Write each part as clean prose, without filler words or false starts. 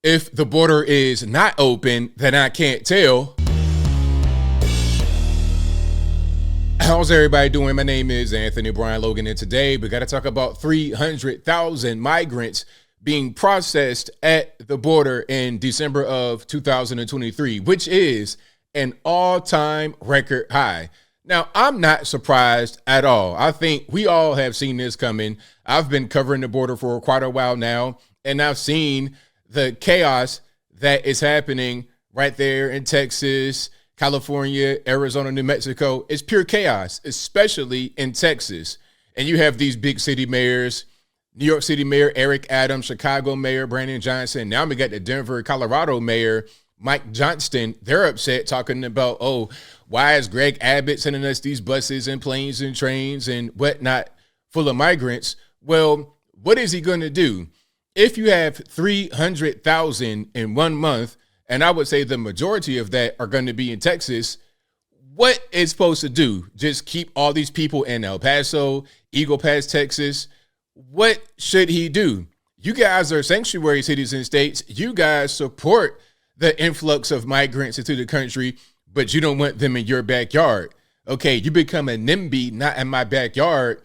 If the border is not open, then I can't tell. How's everybody doing? My name is Anthony Brian Logan, and today we got to talk about 300,000 migrants being processed at the border in December of 2023, which is an all-time record high. Now, I'm not surprised at all. I think we all have seen this coming. I've been covering the border for quite a while now, and I've seen the chaos that is happening right there in Texas, California, Arizona, New Mexico. It's pure chaos, especially in Texas. And you have these big city mayors, New York City Mayor Eric Adams, Chicago Mayor Brandon Johnson. Now we got the Denver, Colorado Mayor Mike Johnston. They're upset, talking about, oh, why is Greg Abbott sending us these buses and planes and trains and whatnot full of migrants? Well, what is he going to do? If you have 300,000 in 1 month, and I would say the majority of that are going to be in Texas, what is supposed to do? Just keep all these people in El Paso, Eagle Pass, Texas? What should he do? You guys are sanctuary cities and states. You guys support the influx of migrants into the country, but you don't want them in your backyard. Okay, you become a NIMBY, not in my backyard,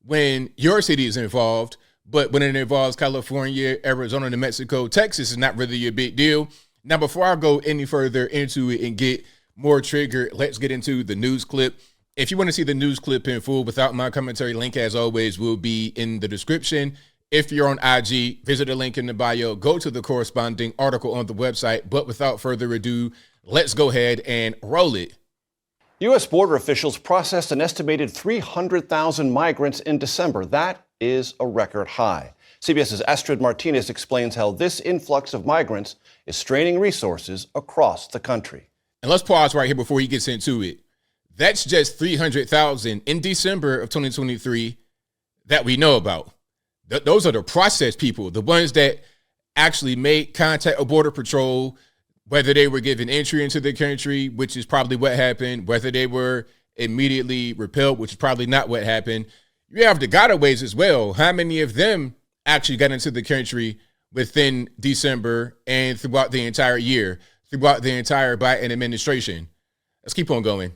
when your city is involved. But when it involves California, Arizona, New Mexico, Texas is not really a big deal. Now, before I go any further into it and get more triggered, let's get into the news clip. If you want to see the news clip in full without my commentary, link as always will be in the description. If you're on IG, visit the link in the bio, go to the corresponding article on the website. But without further ado, let's go ahead and roll it. U.S. border officials processed an estimated 300,000 migrants in December. That is a record high. CBS's Astrid Martinez explains how this influx of migrants is straining resources across the country. And let's pause right here before he gets into it. That's just 300,000 in December of 2023 that we know about. Those are the processed people, the ones that actually made contact with Border Patrol, whether they were given entry into the country, which is probably what happened, whether they were immediately repelled, which is probably not what happened. You have the gotaways as well. How many of them actually got into the country within December and throughout the entire year, throughout the entire Biden administration? Let's keep on going.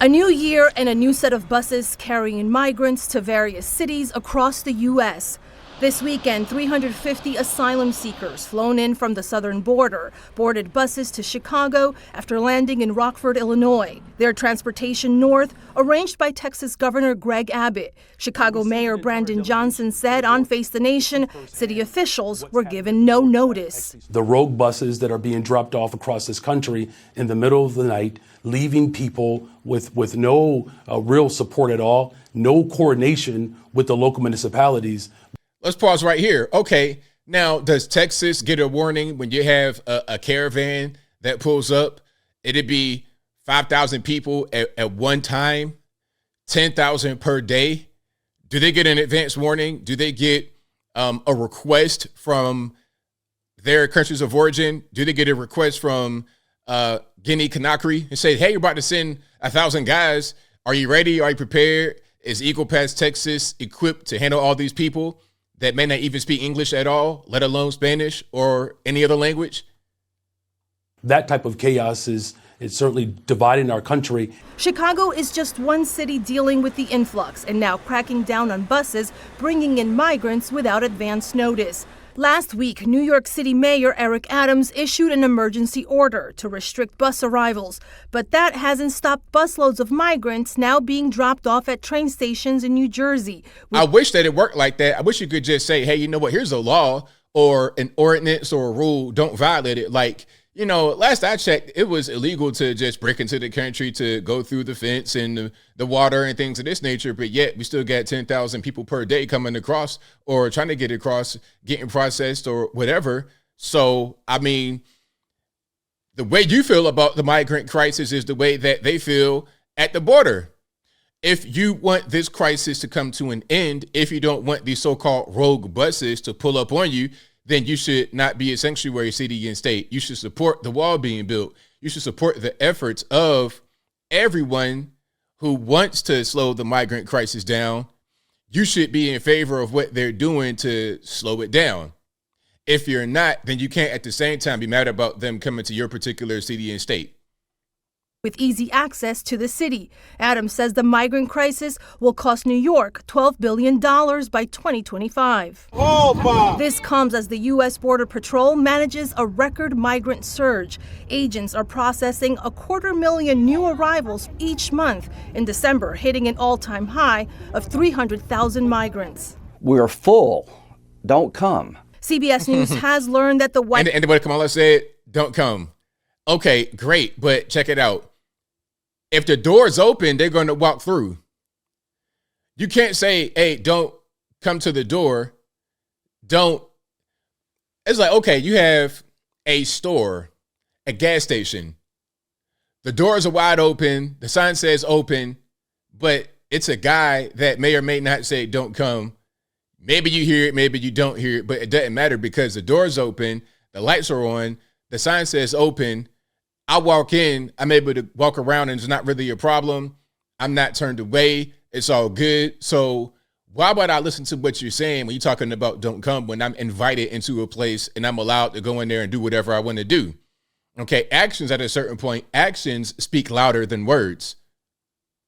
A new year and a new set of buses carrying migrants to various cities across the U.S. This weekend, 350 asylum seekers flown in from the southern border boarded buses to Chicago after landing in Rockford, Illinois. Their transportation north, arranged by Texas Governor Greg Abbott. Chicago Mayor Brandon Johnson said on Face the Nation, city officials were given no notice. The rogue buses that are being dropped off across this country in the middle of the night, leaving people with no real support at all, no coordination with the local municipalities. Let's pause right here. Okay, now does Texas get a warning when you have a caravan that pulls up? It'd be 5,000 people at one time, 10,000 per day. Do they get an advance warning? Do they get a request from their countries of origin? Do they get a request from Guinea Conakry and say, hey, you're about to send 1,000 guys. Are you ready? Are you prepared? Is Eagle Pass, Texas equipped to handle all these people that may not even speak English at all, let alone Spanish or any other language? That type of chaos is certainly dividing our country. Chicago is just one city dealing with the influx and now cracking down on buses bringing in migrants without advance notice. Last week, New York City Mayor Eric Adams issued an emergency order to restrict bus arrivals, but that hasn't stopped busloads of migrants now being dropped off at train stations in New Jersey. I wish that it worked like that. I wish you could just say, hey, you know what, here's a law or an ordinance or a rule, don't violate it. Like, you know, last I checked, it was illegal to just break into the country, to go through the fence and the water and things of this nature. But yet we still got 10,000 people per day coming across or trying to get across, getting processed or whatever. So, I mean, the way you feel about the migrant crisis is the way that they feel at the border. If you want this crisis to come to an end, if you don't want these so-called rogue buses to pull up on you, then you should not be a sanctuary city and state. You should support the wall being built. You should support the efforts of everyone who wants to slow the migrant crisis down. You should be in favor of what they're doing to slow it down. If you're not, then you can't at the same time be mad about them coming to your particular city and state. With easy access to the city, Adams says the migrant crisis will cost New York $12 billion by 2025. This comes as the U.S. Border Patrol manages a record migrant surge. Agents are processing 250,000 new arrivals each month, in December hitting an all-time high of 300,000 migrants. We're full. Don't come. CBS News has learned that the White And what Kamala said, don't come. Okay, great, but check it out. If the door's open, they're going to walk through. You can't say, hey, don't come to the door. Don't. It's like, okay, you have a store, a gas station. The doors are wide open. The sign says open, but it's a guy that may or may not say don't come. Maybe you hear it, maybe you don't hear it, but it doesn't matter because the door's open, the lights are on, the sign says open. I walk in, I'm able to walk around and it's not really a problem. I'm not turned away. It's all good. So why would I listen to what you're saying when you're talking about don't come when I'm invited into a place and I'm allowed to go in there and do whatever I want to do? Okay, actions at a certain point, actions speak louder than words.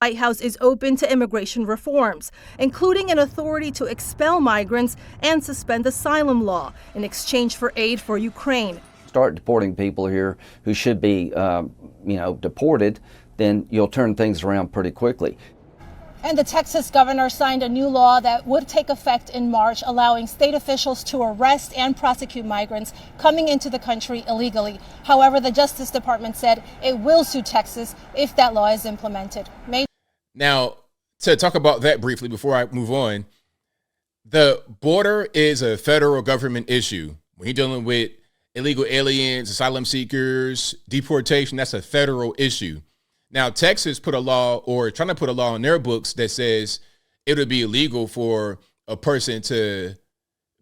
White House is open to immigration reforms, including an authority to expel migrants and suspend asylum law in exchange for aid for Ukraine. Start deporting people here who should be, deported, then you'll turn things around pretty quickly. And the Texas governor signed a new law that would take effect in March, allowing state officials to arrest and prosecute migrants coming into the country illegally. However, the Justice Department said it will sue Texas if that law is implemented. Now, to talk about that briefly before I move on, the border is a federal government issue. When you're dealing with illegal aliens, asylum seekers, deportation, that's a federal issue. Now, Texas put a law or trying to put a law in their books that says it would be illegal for a person to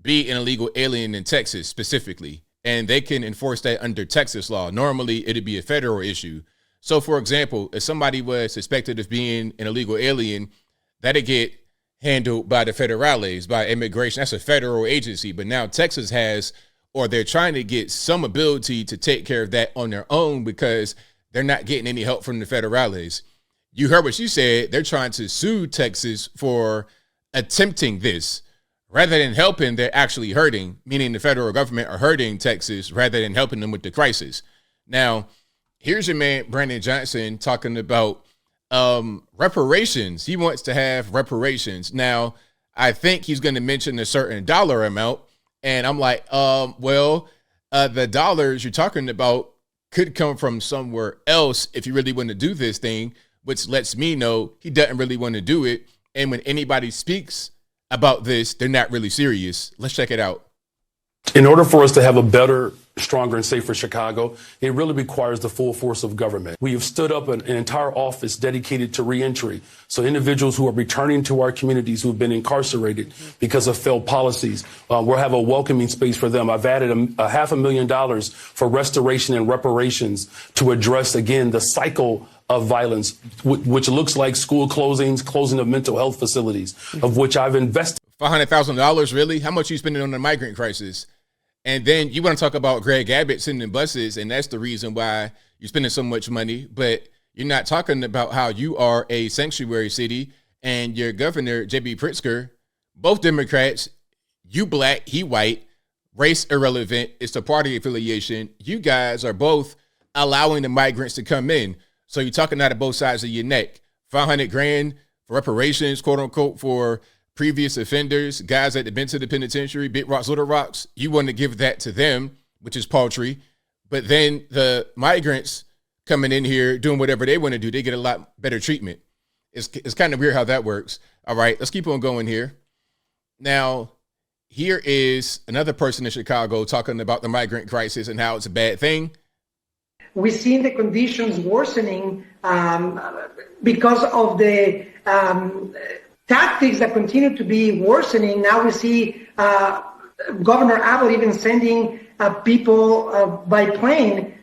be an illegal alien in Texas specifically, and they can enforce that under Texas law. Normally, it'd be a federal issue. So, for example, if somebody was suspected of being an illegal alien, that'd get handled by the federales, by immigration. That's a federal agency. But now Texas has, or they're trying to get some ability to take care of that on their own because they're not getting any help from the federales. You heard what she said. They're trying to sue Texas for attempting this. Rather than helping, they're actually hurting, meaning the federal government are hurting Texas rather than helping them with the crisis. Now, here's your man, Brandon Johnson, talking about reparations. He wants to have reparations. Now, I think he's going to mention a certain dollar amount. And I'm like, the dollars you're talking about could come from somewhere else if you really want to do this thing, which lets me know he doesn't really want to do it. And when anybody speaks about this, they're not really serious. Let's check it out. In order for us to have a better, stronger, and safer Chicago, it really requires the full force of government. We have stood up an entire office dedicated to reentry. So individuals who are returning to our communities who have been incarcerated because of failed policies, we'll have a welcoming space for them. I've added $500,000 for restoration and reparations to address, again, the cycle of violence, which looks like school closings, closing of mental health facilities, of which I've invested. $500,000, really? How much are you spending on the migrant crisis? And then you want to talk about Greg Abbott sending buses, and that's the reason why you're spending so much money. But you're not talking about how you are a sanctuary city and your governor, J.B. Pritzker, both Democrats, you black, he white, race irrelevant. It's the party affiliation. You guys are both allowing the migrants to come in. So you're talking out of both sides of your neck. $500,000 for reparations, quote unquote, for previous offenders, guys that have been to the penitentiary, big rocks, little rocks. You want to give that to them, which is paltry. But then the migrants coming in here doing whatever they want to do, they get a lot better treatment. It's kind of weird how that works. All right, let's keep on going here. Now, here is another person in Chicago talking about the migrant crisis and how it's a bad thing. We've seen the conditions worsening because of the tactics that continue to be worsening. Now we see Governor Abbott even sending people by plane,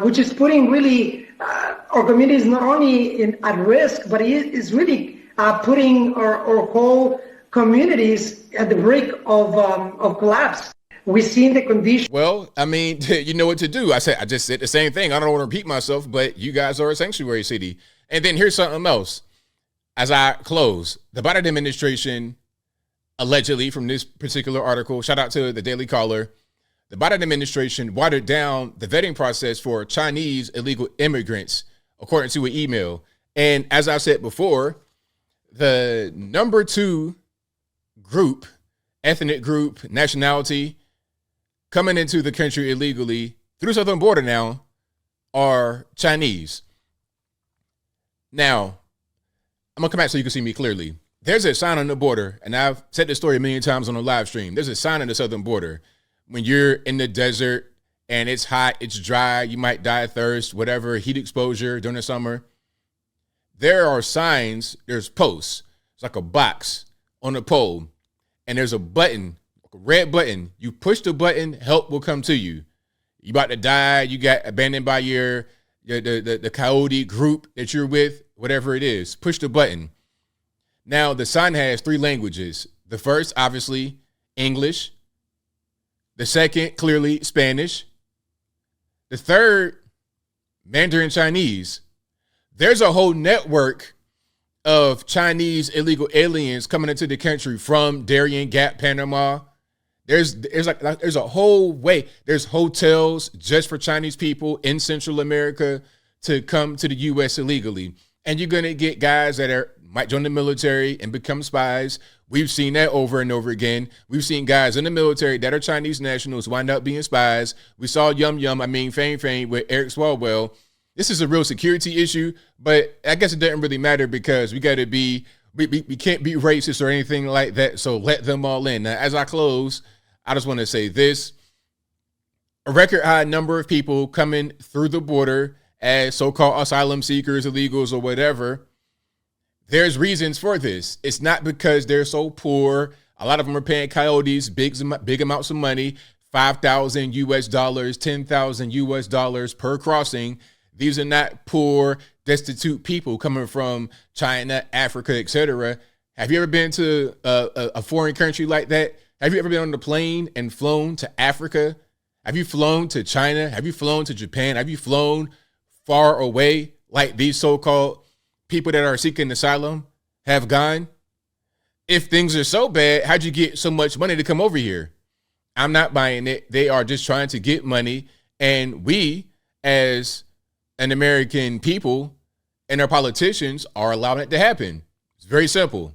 which is putting really our communities not only at risk, but it is really putting our whole communities at the brink of collapse. We've seen the conditions. Well, I mean, you know what to do. I just said the same thing. I don't want to repeat myself, but you guys are a sanctuary city. And then here's something else. As I close, the Biden administration, allegedly from this particular article, shout out to the Daily Caller, the Biden administration watered down the vetting process for Chinese illegal immigrants, according to an email. And as I said before, the number 2 group, ethnic group, nationality coming into the country illegally through the southern border now are Chinese. Now, I'm going to come back so you can see me clearly. There's a sign on the border, and I've said this story a million times on a live stream. There's a sign on the southern border. When you're in the desert and it's hot, it's dry, you might die of thirst, whatever, heat exposure during the summer. There are signs, there's posts. It's like a box on a pole, and there's a button, a red button. You push the button, help will come to you. You about to die, you got abandoned by the coyote group that you're with, whatever it is. Push the button. Now, the sign has 3 languages. The first, obviously, English. The second, clearly, Spanish. The third, Mandarin Chinese. There's a whole network of Chinese illegal aliens coming into the country from Darien Gap, Panama. There's a whole way. There's hotels just for Chinese people in Central America to come to the U.S. illegally. And you're going to get guys that might join the military and become spies. We've seen that over and over again. We've seen guys in the military that are Chinese nationals wind up being spies. We saw Fame with Eric Swalwell. This is a real security issue, but I guess it doesn't really matter because we can't be racist or anything like that. So let them all in. Now, as I close, I just want to say this. A record high number of people coming through the border as so-called asylum seekers, illegals, or whatever. There's reasons for this. It's not because they're so poor. A lot of them are paying coyotes big amounts of money, $5,000 US, $10,000 US per crossing. These are not poor, destitute people coming from China, Africa, etc. Have you ever been to a foreign country like that? Have you ever been on the plane and flown to Africa? Have you flown to China? Have you flown to Japan? Have you flown far away like these so-called people that are seeking asylum have gone? If things are so bad, how'd you get so much money to come over here? I'm not buying it. They are just trying to get money. And we, as an American people and our politicians, are allowing it to happen. It's very simple.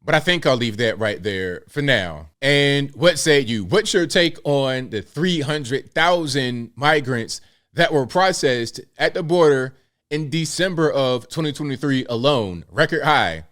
But I think I'll leave that right there for now. And what say you? What's your take on the 300,000 migrants that were processed at the border in December of 2023 alone? Record high,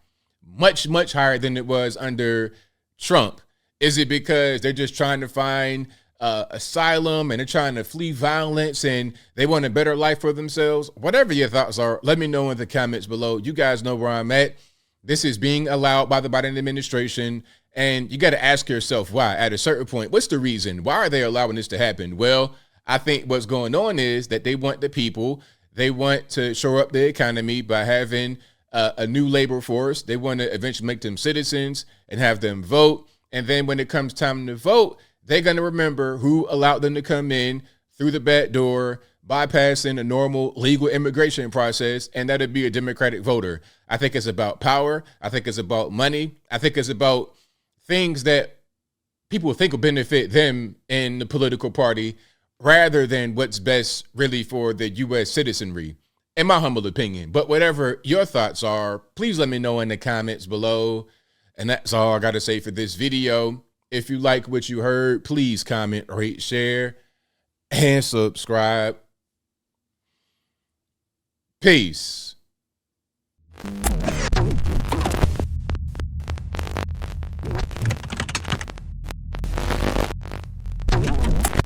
much, much higher than it was under Trump. Is it because they're just trying to find asylum and they're trying to flee violence and they want a better life for themselves? Whatever your thoughts are, let me know in the comments below. You guys know where I'm at. This is being allowed by the Biden administration, and you got to ask yourself why. At a certain point, what's the reason? Why are they allowing this to happen? Well, I think what's going on is that they want the people. They want to shore up the economy by having a new labor force. They want to eventually make them citizens and have them vote. And then when it comes time to vote, they're going to remember who allowed them to come in through the back door, bypassing a normal legal immigration process, and that'd be a Democratic voter. I think it's about power. I think it's about money. I think it's about things that people think will benefit them in the political party rather than what's best really for the U.S. citizenry, in my humble opinion. But whatever your thoughts are, please let me know in the comments below. And that's all I got to say for this video. If you like what you heard, please comment, rate, share, and subscribe. Peace.